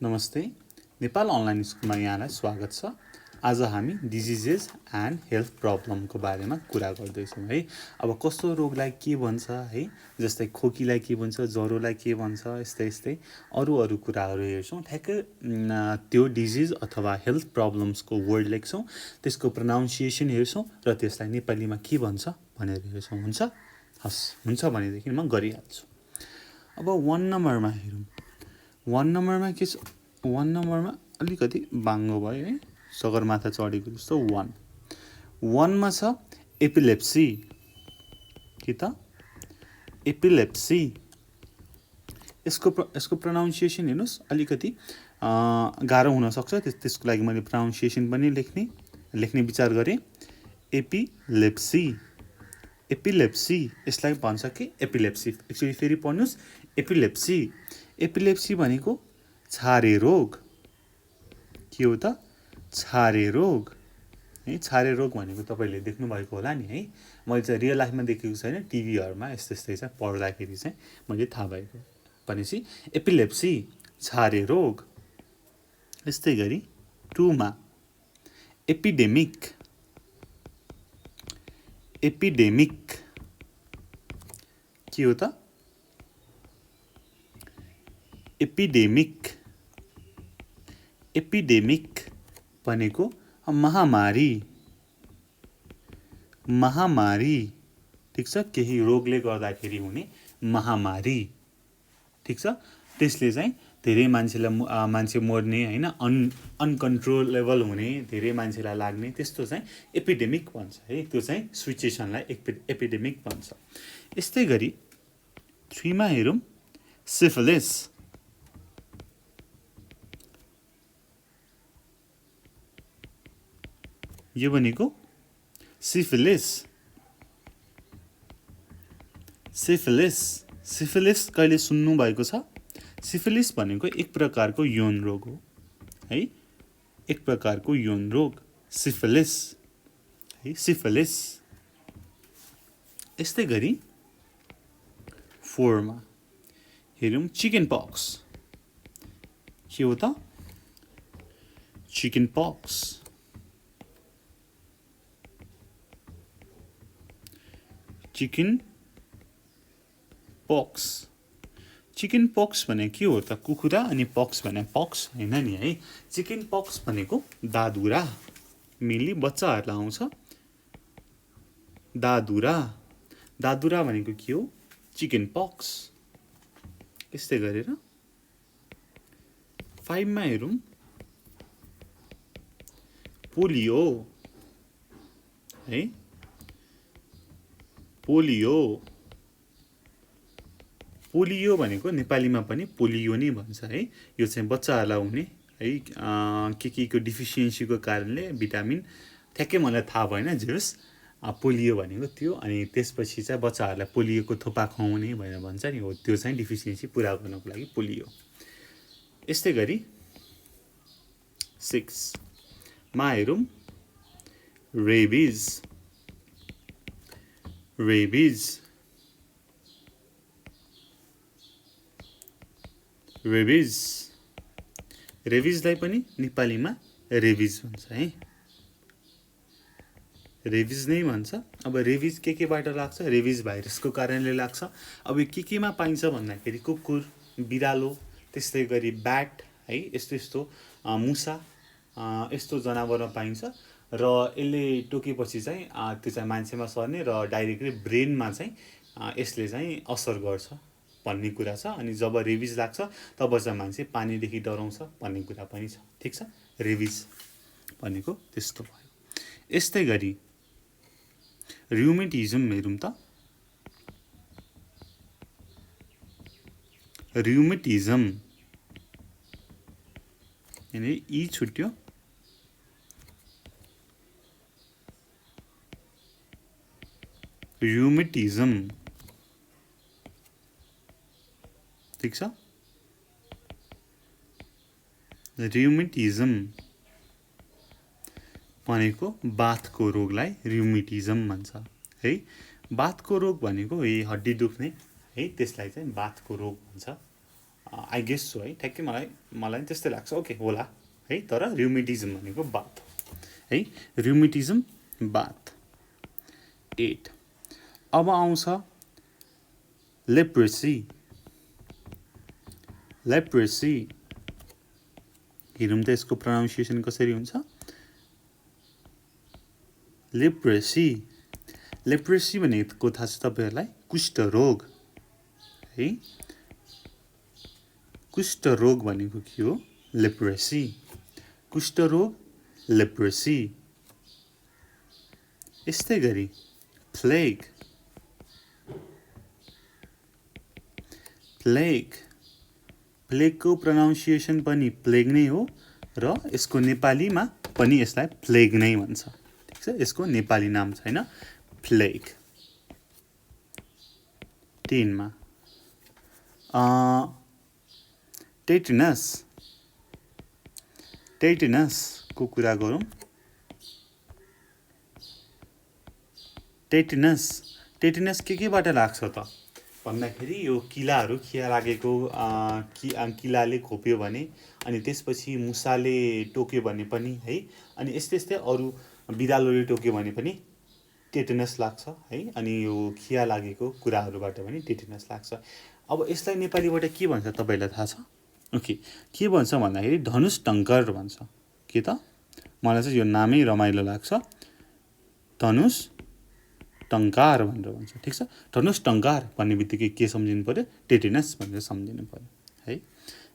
नमस्ते नेपाल अनलाइन स्कुलमा यहाँलाई स्वागत छ। आज हामी डिजिजेस एन्ड हेल्थ प्रब्लमको बारेमा कुरा गर्दैछौँ है। अब कस्तो रोगलाई के भन्छ है, जस्तै खोकीलाई के भन्छ, ज्वरोलाई के भन्छ, यस्तै अरू कुराहरू हेर्छौँ। ठ्याक्कै त्यो डिजिज अथवा हेल्थ प्रब्लम्सको वर्ड लेख्छौँ, त्यसको प्रोनाउन्सिएसन हेर्छौँ र त्यसलाई नेपालीमा के भन्छ भनेर हेर्छौँ। हुन्छ? हस्, हुन्छ भनेदेखि म गरिहाल्छु। अब 1 नम्बरमा हेरौँ। 1 नम्बरमा के छ? 1 नम्बरमा अलिकति बाङ्गो भयो है, सगरमाथा चढेको जस्तो। 1 मा छ एपिलेप्सी। के त? एपिलेप्सी। यसको प्रोनाउन्सिएसन हेर्नुहोस्, अलिकति गाह्रो हुनसक्छ, त्यसको लागि मैले प्रोनाउन्सिएसन पनि लेख्ने विचार गरेँ। एपिलेप्सी। एपिलेप्सी यसलाई भन्छ कि एपिलेप्सी। एक्चुअली फेरि पढ्नुहोस्, एपिलेप्सी। एपिलेप्सी भनेको छारे रोग। के हो त? छारे रोग है। छारे रोग भनेको तपाईँले देख्नुभएको होला नि है। मैले चाहिँ रियल लाइफमा देखेको छैन, टिभीहरूमा यस्तै चाहिँ पढ्दाखेरि चाहिँ मैले थाहा भएको। भनेपछि एपिलेप्सी छारे रोग। यस्तै गरी 2 मा एपिडेमिक। एपिडेमिक के हो त? एपिडेमिक। एपिडेमिक भनेको महामारी। महामारी, ठिक छ? केही रोगले गर्दाखेरि हुने महामारी, ठिक छ? त्यसले चाहिँ धेरै मान्छे मर्ने हैन, अनकन्ट्रोलेबल हुने, धेरै मान्छेलाई लाग्ने, त्यस्तो चाहिँ एपिडेमिक भन्छ है। त्यो चाहिँ सिचुएसनलाई एपिडेमिक भन्छ। यस्तै गरी 3 मा हेरौँ, सिफिलिस। यो भनेको सिफिलिस। सिफिलिस। सिफिलिस कहिले सुन्नु भएको छ? सिफिलिस भनेको एक प्रकारको यौन रोग हो है। एक प्रकारको यौन रोग सिफिलिस है। सिफिलिस। यस्तै गरी 4 मा हेरौँ, चिकन पक्स। के हो त? चिकन पक्स। चिकन पक्स। चिकन पक्स भने के हो त? कुखुरा अनि पक्स भने पक्स हैन नि है। चिकन पक्स भनेको दादुरा, मेनली बच्चाहरूलाई आउँछ। दादुरा। दादुरा भनेको के हो? चिकन पक्स। यस्तै गरेर 5 मा हेरौँ, पोलियो है। पोलियो। पोलियो भनेको नेपालीमा पनि पोलियो नै भन्छ है। यो चाहिँ बच्चाहरूलाई हुने है, के को डिफिसियन्सीको कारणले भिटामिन, ठ्याक्कै मलाई थाहा भएन, जे होस् पोलियो भनेको त्यो। अनि त्यसपछि चाहिँ बच्चाहरूलाई पोलियोको थोपा खुवाउने भनेर भन्छ नि, हो त्यो चाहिँ डिफिसियन्सी पुरा गर्नको लागि पोलियो। यस्तै गरी 6 मा हेरौँ, रेबिज। रेबिज। रेबिज। रेबिजलाई पनि नेपालीमा रेबिज भन्छ है। रेबिज नै भन्छ। अब रेबिज केबाट लाग्छ? रेबिज भाइरसको कारणले लाग्छ। अब यो केमा पाइन्छ भन्दाखेरि कुकुर, बिरालो, त्यस्तै गरी ब्याट है, यस्तो मुसा, यस्तो जनावरमा पाइन्छ। र यसले टोकेपछि चाहिँ त्यो चाहिँ मान्छेमा सर्ने र डाइरेक्टली ब्रेनमा चाहिँ यसले चाहिँ असर गर्छ भन्ने कुरा छ। अनि जब रेबिज लाग्छ तब चाहिँ मान्छे पानीदेखि डराउँछ भन्ने कुरा पनि छ, ठिक छ? रेबिज भनेको त्यस्तो भयो। यस्तै गरी र्युमेटिजम हेरौँ त। र्युमेटिजम यानी ई छुट्यो, र्युमेटिजम, ठिक छ? र्युमेटिजम भनेको बाथको रोगलाई र्युमेटिजम भन्छ है। बाथको रोग भनेको हड्डी दुख्ने है, त्यसलाई चाहिँ बाथको रोग भन्छ। आई गेस छु है, ठ्याक्कै मलाई त्यस्तै लाग्छ। ओके होला है, तर र्युमेटिजम भनेको बात है, र्युमेटिजम बात। 8 अब आउँछ लेप्रेसी। लेप्रेसी हेरौँ त यसको प्रोनाउन्सिएसन कसरी हुन्छ। लेप्रेसी, लेप्रेसी भनेको थाहा छ तपाईहरुलाई, कुष्ठरोग है। कुष्ठरोग भनेको के हो? लेप्रेसी। कुष्ठरोग लेप्रेसी। यस्तै गरी प्लेग, प्लेग, प्लेगको प्रोनाउन्सिएसन पनि प्लेग नै हो र यसको नेपालीमा पनि यसलाई प्लेग नै भन्छ। ठीक छ, यसको नेपाली नाम छैन प्लेग। 3 मा टेटनस, टेटनस को कुरा गरौँ। टेटनस, टेटनस केबाट लाग्छ त भन्दाखेरि यो किलाहरू, खिया लागेको किलाले खोप्यो भने अनि त्यसपछि मुसाले टोक्यो भने पनि है, अनि यस्तै अरू बिरालोले टोक्यो भने पनि टेटनस लाग्छ है। अनि यो खिया लागेको कुराहरूबाट पनि टेटनस लाग्छ। अब यसलाई नेपालीबाट के भन्छ तपाईलाई थाहा छ? ओके, के भन्छ भन्दाखेरि धनुष टङ्कर भन्छ। के त? मलाई चाहिँ यो नामै रमाइलो लाग्छ, धनुष टङ्कार भनेर भन्छ। ठीक छ, धनुष टङ्कार भन्ने बित्तिकै के सम्झिनु पर्यो? टेटनस भनेर सम्झिनु पर्यो है।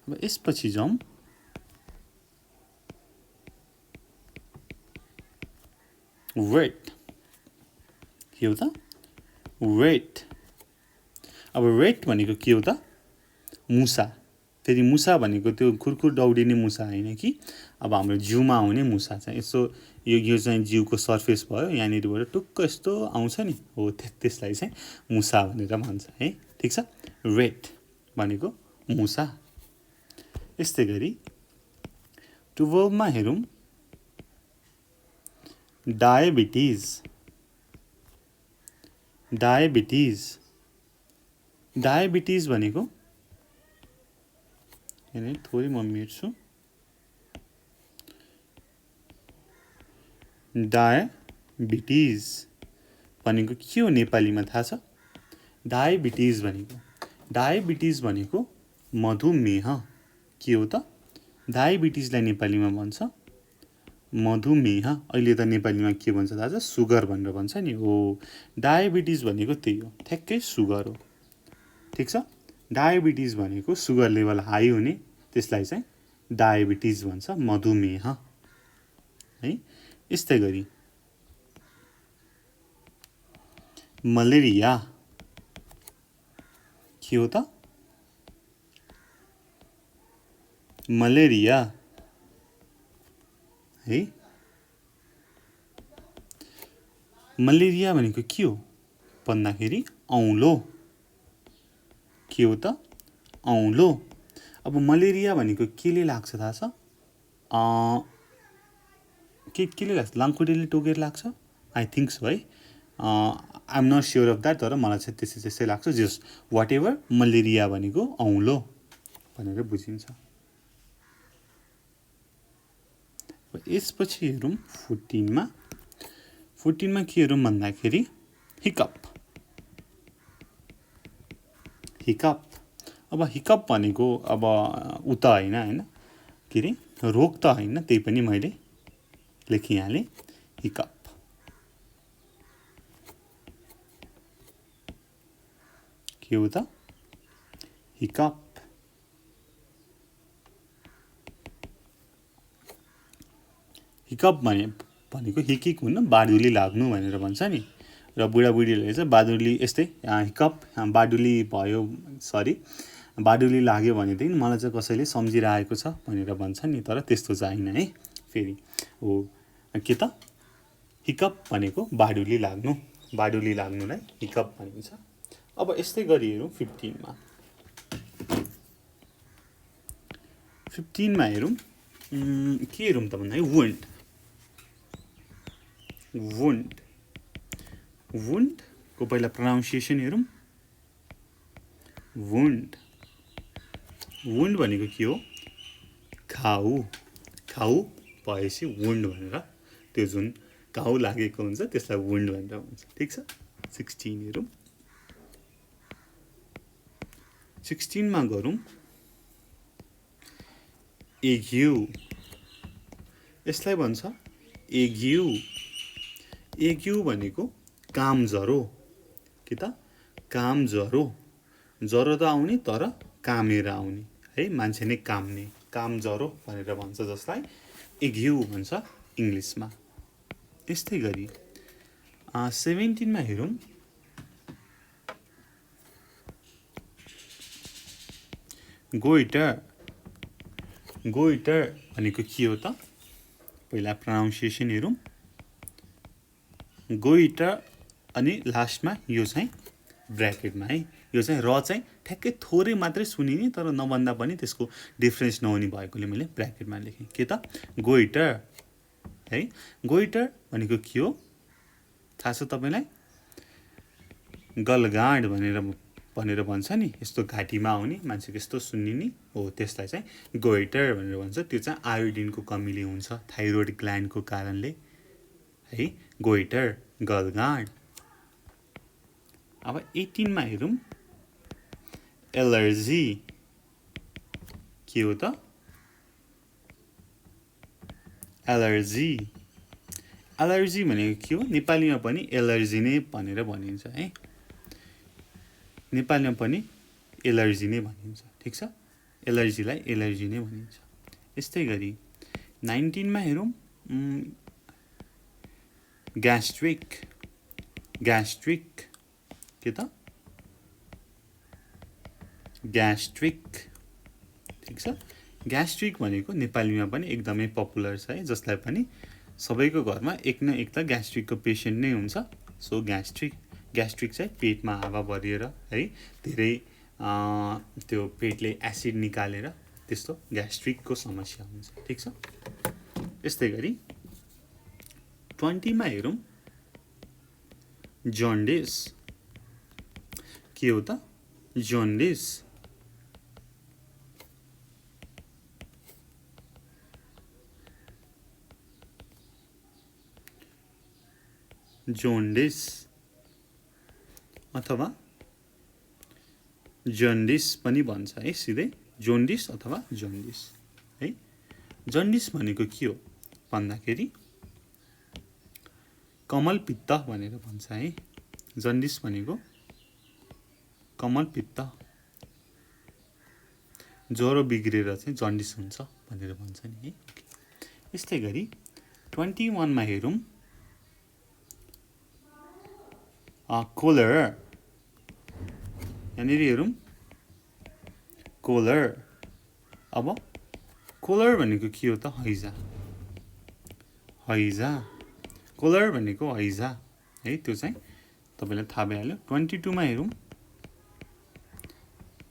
अब यसपछि जाउँ वेट। के हो त? वेट। अब वेट भनेको के हो त? मुसा। फेरि मुसा भनेको त्यो खुरखुर दौडिने मुसा होइन कि, अब हाम्रो जिउमा आउने मुसा चाहिँ यसो यो चाहिँ जिउको सर्फेस भयो, यहाँनिरबाट टुक्क यस्तो आउँछ नि, हो त्यसलाई चाहिँ मुसा भनेर भन्छ है। ठीक छ, वेट भनेको मुसा। यस्तै गरी 12 मा हेरौँ डायबिटिज। डायबिटिज, डायबिटिज भनेको यहाँ थोरै म मेट्छु। डायबिटिज भनेको के हो नेपालीमा थाहा छ? डायबिटिज भनेको, डायबिटिज भनेको मधुमेह। के हो त? डायबिटिजलाई नेपालीमा भन्छ मधुमेह। अहिले त नेपालीमा के भन्छ थाहा छ? सुगर भनेर भन्छ नि। हो, डायबिटिज भनेको त्यही हो, ठ्याक्कै सुगर हो। ठीक छ, डायबिटिज भनेको सुगर लेभल हाई हुने, त्यसलाई चाहिँ डायबिटिज भन्छ, मधुमेह है। यस्तै गरी मलेरिया। के हो त? मलेरिया है। मलेरिया भनेको के हो भन्दाखेरि औलो। के हो त? औलो। अब मलेरिया भनेको केले लाग्छ थाहा छ? केले लाग्छ? लामखुट्टेले टोकेर लाग्छ, आई थिङ्क सो है। I am not sure of that, तर मलाई चाहिँ त्यस्तै लाग्छ। जस वाट एभर, मलेरिया भनेको औलो भनेर बुझिन्छ। यसपछि हेरौँ 14 मा। 14 मा के हेरौँ भन्दाखेरि हिकअप। हिकअप, अब हिकअप भनेको अब उता होइन के अरे रोग त होइन, त्यही पनि मैले लेखिहालेँ हिकअप। के हो त? हिकअप। हिकअप भनेको हिकिक हुन, बादुली लाग्नु भनेर भन्छ नि। र बुढाबुढीहरूले चाहिँ बादुली यस्तै हिकअप बादुली भयो, सरी बादुली लाग्यो भनेदेखि मलाई चाहिँ कसैले सम्झिरहेको छ भनेर भन्छ नि, तर त्यस्तो चाहिँ होइन है। फेरि हो के त? हिकअप भनेको बादुली लाग्नु, बादुली लाग्नुलाई हिकअप भनिन्छ। अब यस्तै गरी हेरौँ 15 मा। 15 मा हेरौँ के हेरौँ त भन्दाखेरि वुन्ड। वुन्ड, वुन्ड को पहिला प्रोनाउन्सिएसन हेरौँ। वुन्ड, वुन्ड भनेको के हो घाउ घाउ भएपछि वुन्ड भनेर त्यो जुन घाउ लागेको हुन्छ त्यसलाई वुन्ड भनेर भन्छ ठीक छ 16 हेरौँ 16 मा गरौँ एग्यू यसलाई भन्छ एग्यू एग्यू भनेको काम ज्वरो के त काम ज्वरो ज्वरो त आउने तर कामेर आउने है मान्छे नै काम्ने काम ज्वरो भनेर भन्छ जसलाई एग्यू भन्छ इंग्लिशमा त्यस्तै गरी 17 मा हेरौँ गोइटर गोइटर भनेको के हो त पहिला प्रोनाउन्सिएसन हेरौँ गोइटर अनि लास्टमा यो चाहिँ ब्र्याकेटमा है यो चाहिँ र चाहिँ ठ्याक्कै थोरै मात्रै सुनिने तर नभन्दा पनि त्यसको डिफरेन्स नहुने भएकोले मैले ब्र्याकेटमा लेखेँ के त गोइटर है गोइटर भनेको के हो थाहा छ तपाईलाई गलगाड भनेर भन्छ नि यस्तो घाँटीमा आउने मान्छेको यस्तो सुन्निने हो त्यसलाई चाहिँ गोइटर भनेर भन्छ त्यो चाहिँ आयोडिनको कमीले हुन्छ थाइरोइड ग्ल्यान्डको कारणले है गोइटर गलगाड अब 18 मा हेरौँ एलर्जी के हो त एलर्जी एलर्जी भनेको के हो नेपालीमा पनि एलर्जी नै भनेर भनिन्छ है नेपालीमा पनि एलर्जी नै भनिन्छ ठीक छ एलर्जीलाई एलर्जी नै भनिन्छ यस्तै गरी 19 मा हेरौँ ग्यास्ट्रिक ग्यास्ट्रिक के त ग्यास्ट्रिक ठीक छ ग्यास्ट्रिक भनेको नेपालीमा पनि एकदमै पपुलर छ है जसलाई पनि सबैको घरमा एक न एक त ग्यास्ट्रिकको पेशेन्ट नै हुन्छ सो ग्यास्ट्रिक चाहिँ पेटमा हावा भरिएर है धेरै त्यो पेटले एसिड निकालेर त्यस्तो ग्यास्ट्रिकको समस्या हुन्छ ठीक छ यस्तै गरी 20 मा हेरौँ जन्डिस के हो त जन्डिस जोन्डिस अथवा जन्डिस पनि भन्छ है सिधै जोन्डिस अथवा जन्डिस है जन्डिस भनेको के हो भन्दाखेरि कमलपित्त भनेर भन्छ है जन्डिस भनेको कमलपित्त ज्वरो बिग्रेर चाहिँ जन्डिस हुन्छ भनेर भन्छ नि है यस्तै गरी 21 मा हेरौँ कोलर यहाँनिर हेरौँ कोलर अब कोलर भनेको के हो त हैजा हैजा कोलर भनेको हैजा है त्यो चाहिँ तपाईलाई थाहा भइहाल्यो 22 मा हेरौँ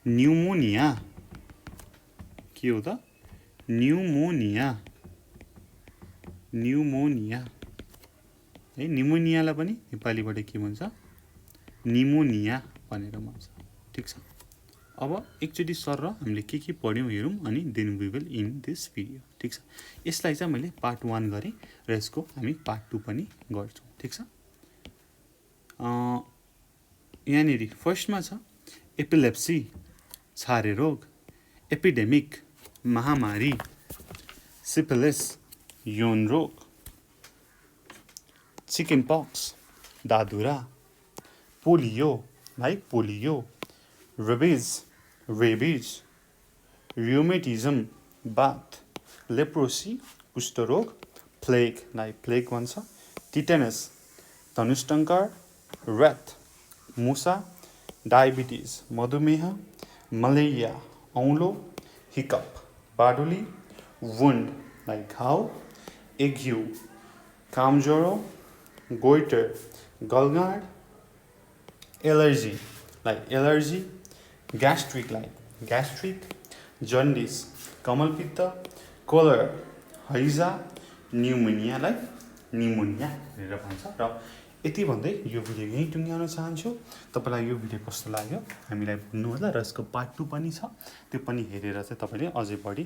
न्युमोनिया के हो त न्युमोनिया न्युमोनिया है न्युमोनियालाई पनि नेपालीबाट के भन्छ निमोनिया भनेर भन्छ ठीक छ अब एकचोटी सर र हामीले के पढ्यौं हेरौँ अनि then we will in this video ठीक छ यसलाई चाहिँ मैले पार्ट 1 गरे र यसको हामी पार्ट 2 पनि गर्छौं ठीक छ यहाँनिर फर्स्टमा छ एपिलेप्सी छारे रोग एपिडेमिक महामारी सिफिलिस यौन रोग चिकन पॉक्स दादुरा पोलियो भाई पोलियो रेबीज र्यूमेटिज्म बाथ लेप्रोसी कुष्ठ रोग प्लेग प्लेग भन्छ टिटेनस धनुष्टंकार रैथ मुसा डायबिटीज मधुमेह मलेरिया औलो हिकअप बाडुली वुन्ड घाउ एग्यू कामज्वरो गोइटर गलगाड एलर्जी एलर्जी गैस्ट्रिक जन्डिस कमलपित्त कोलर हैजा न्युमोनिया निमोनिया भनेर भन्छ र यति भन्दै यो भिडियो यहीँ टुङ्ग्याउन चाहन्छु। तपाईँलाई यो भिडियो कस्तो लाग्यो हामीलाई भन्नु होला र यसको पार्ट 2 पनि छ, त्यो पनि हेरेर चाहिँ तपाईँले अझै बढी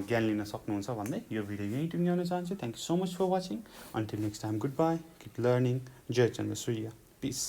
ज्ञान लिन सक्नुहुन्छ भन्दै यो भिडियो यहीँ टुङ्ग्याउन चाहन्छु। Thank you so much for watching. Until next time, goodbye, keep learning. 𝘊𝗔 piece.